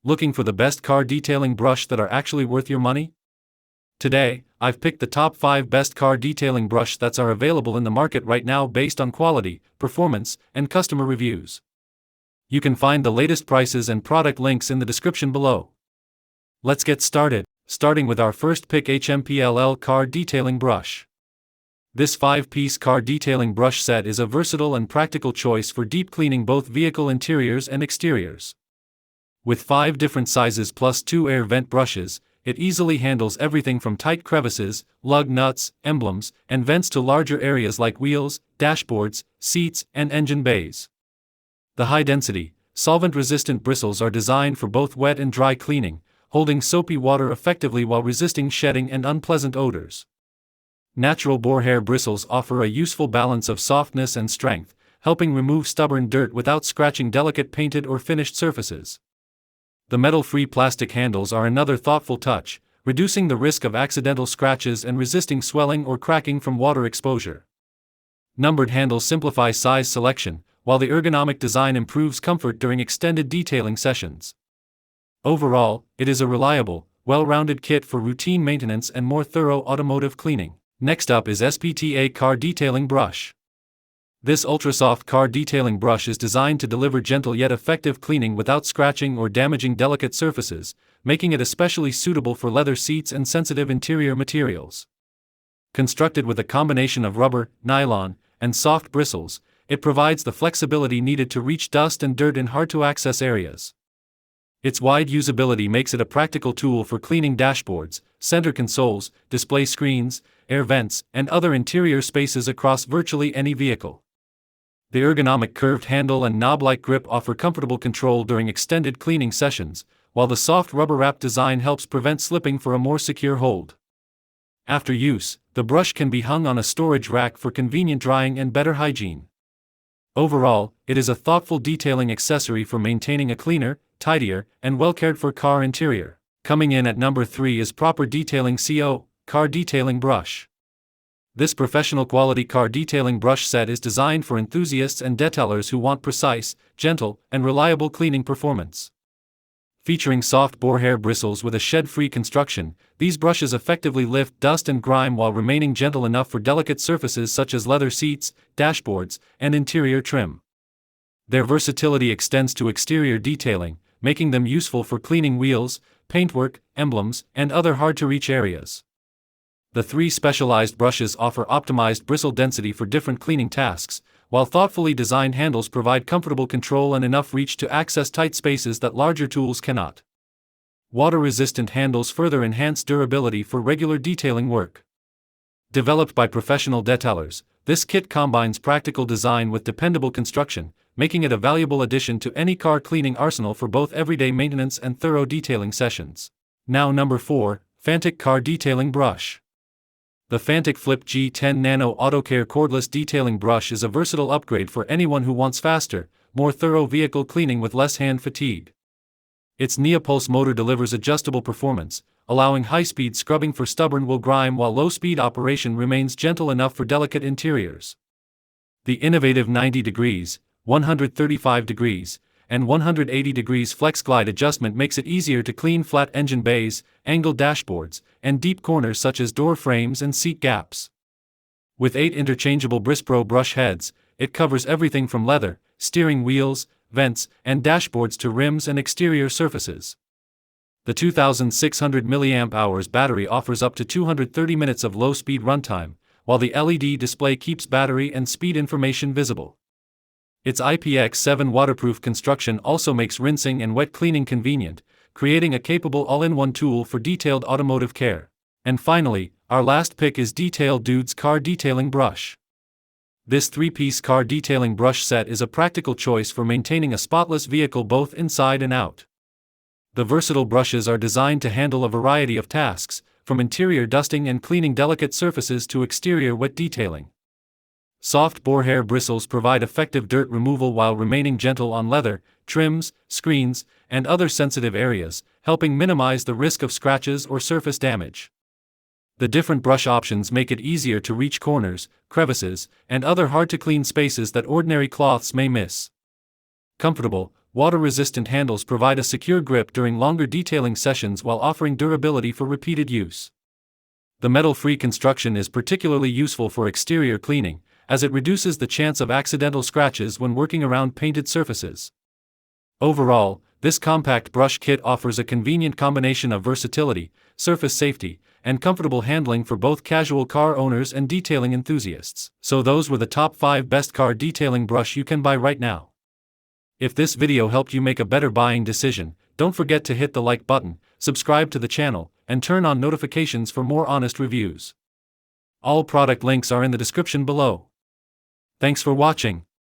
Looking for the best car detailing brush that are actually worth your money? Today, I've picked the top 5 best car detailing brush that are available in the market right now based on quality, performance, and customer reviews. You can find the latest prices and product links in the description below. Let's get started, starting with our first pick, HMPLL Car Detailing Brush. This 5-piece car detailing brush set is a versatile and practical choice for deep cleaning both vehicle interiors and exteriors. With 5 different sizes plus 2 air vent brushes, it easily handles everything from tight crevices, lug nuts, emblems, and vents to larger areas like wheels, dashboards, seats, and engine bays. The high-density, solvent-resistant bristles are designed for both wet and dry cleaning, holding soapy water effectively while resisting shedding and unpleasant odors. Natural boar hair bristles offer a useful balance of softness and strength, helping remove stubborn dirt without scratching delicate painted or finished surfaces. The metal-free plastic handles are another thoughtful touch, reducing the risk of accidental scratches and resisting swelling or cracking from water exposure. Numbered handles simplify size selection, while the ergonomic design improves comfort during extended detailing sessions. Overall, it is a reliable, well-rounded kit for routine maintenance and more thorough automotive cleaning. Next up is SPTA Car Detailing Brush. This ultra-soft car detailing brush is designed to deliver gentle yet effective cleaning without scratching or damaging delicate surfaces, making it especially suitable for leather seats and sensitive interior materials. Constructed with a combination of rubber, nylon, and soft bristles, it provides the flexibility needed to reach dust and dirt in hard-to-access areas. Its wide usability makes it a practical tool for cleaning dashboards, center consoles, display screens, air vents, and other interior spaces across virtually any vehicle. The ergonomic curved handle and knob-like grip offer comfortable control during extended cleaning sessions, while the soft rubber-wrap design helps prevent slipping for a more secure hold. After use, the brush can be hung on a storage rack for convenient drying and better hygiene. Overall, it is a thoughtful detailing accessory for maintaining a cleaner, tidier, and well-cared-for car interior. Coming in at number 3 is Proper Detailing CO, Car Detailing Brush. This professional quality car detailing brush set is designed for enthusiasts and detailers who want precise, gentle, and reliable cleaning performance. Featuring soft boar hair bristles with a shed-free construction, these brushes effectively lift dust and grime while remaining gentle enough for delicate surfaces such as leather seats, dashboards, and interior trim. Their versatility extends to exterior detailing, making them useful for cleaning wheels, paintwork, emblems, and other hard-to-reach areas. The 3 specialized brushes offer optimized bristle density for different cleaning tasks, while thoughtfully designed handles provide comfortable control and enough reach to access tight spaces that larger tools cannot. Water-resistant handles further enhance durability for regular detailing work. Developed by professional detailers, this kit combines practical design with dependable construction, making it a valuable addition to any car cleaning arsenal for both everyday maintenance and thorough detailing sessions. Now number 4, Fantic Car Detailing Brush. The Fantic Flip G10 Nano AutoCare Cordless Detailing Brush is a versatile upgrade for anyone who wants faster, more thorough vehicle cleaning with less hand fatigue. Its Neopulse motor delivers adjustable performance, allowing high-speed scrubbing for stubborn wool grime while low-speed operation remains gentle enough for delicate interiors. The innovative 90 degrees, 135 degrees, and 180 degrees flex glide adjustment makes it easier to clean flat engine bays, angled dashboards, and deep corners such as door frames and seat gaps. With 8 interchangeable Brispro brush heads, it covers everything from leather, steering wheels, vents, and dashboards to rims and exterior surfaces. The 2600 mAh battery offers up to 230 minutes of low-speed runtime, while the LED display keeps battery and speed information visible. Its IPX7 waterproof construction also makes rinsing and wet cleaning convenient, creating a capable all-in-one tool for detailed automotive care. And finally, our last pick is Detail Dude's Car Detailing Brush. This 3-piece car detailing brush set is a practical choice for maintaining a spotless vehicle both inside and out. The versatile brushes are designed to handle a variety of tasks, from interior dusting and cleaning delicate surfaces to exterior wet detailing. Soft boar hair bristles provide effective dirt removal while remaining gentle on leather, trims, screens, and other sensitive areas, helping minimize the risk of scratches or surface damage. The different brush options make it easier to reach corners, crevices, and other hard-to-clean spaces that ordinary cloths may miss. Comfortable, water-resistant handles provide a secure grip during longer detailing sessions while offering durability for repeated use. The metal-free construction is particularly useful for exterior cleaning, as it reduces the chance of accidental scratches when working around painted surfaces. Overall, this compact brush kit offers a convenient combination of versatility, surface safety, and comfortable handling for both casual car owners and detailing enthusiasts. So those were the top 5 best car detailing brush you can buy right now. If this video helped you make a better buying decision, don't forget to hit the like button, subscribe to the channel, and turn on notifications for more honest reviews. All product links are in the description below. Thanks for watching.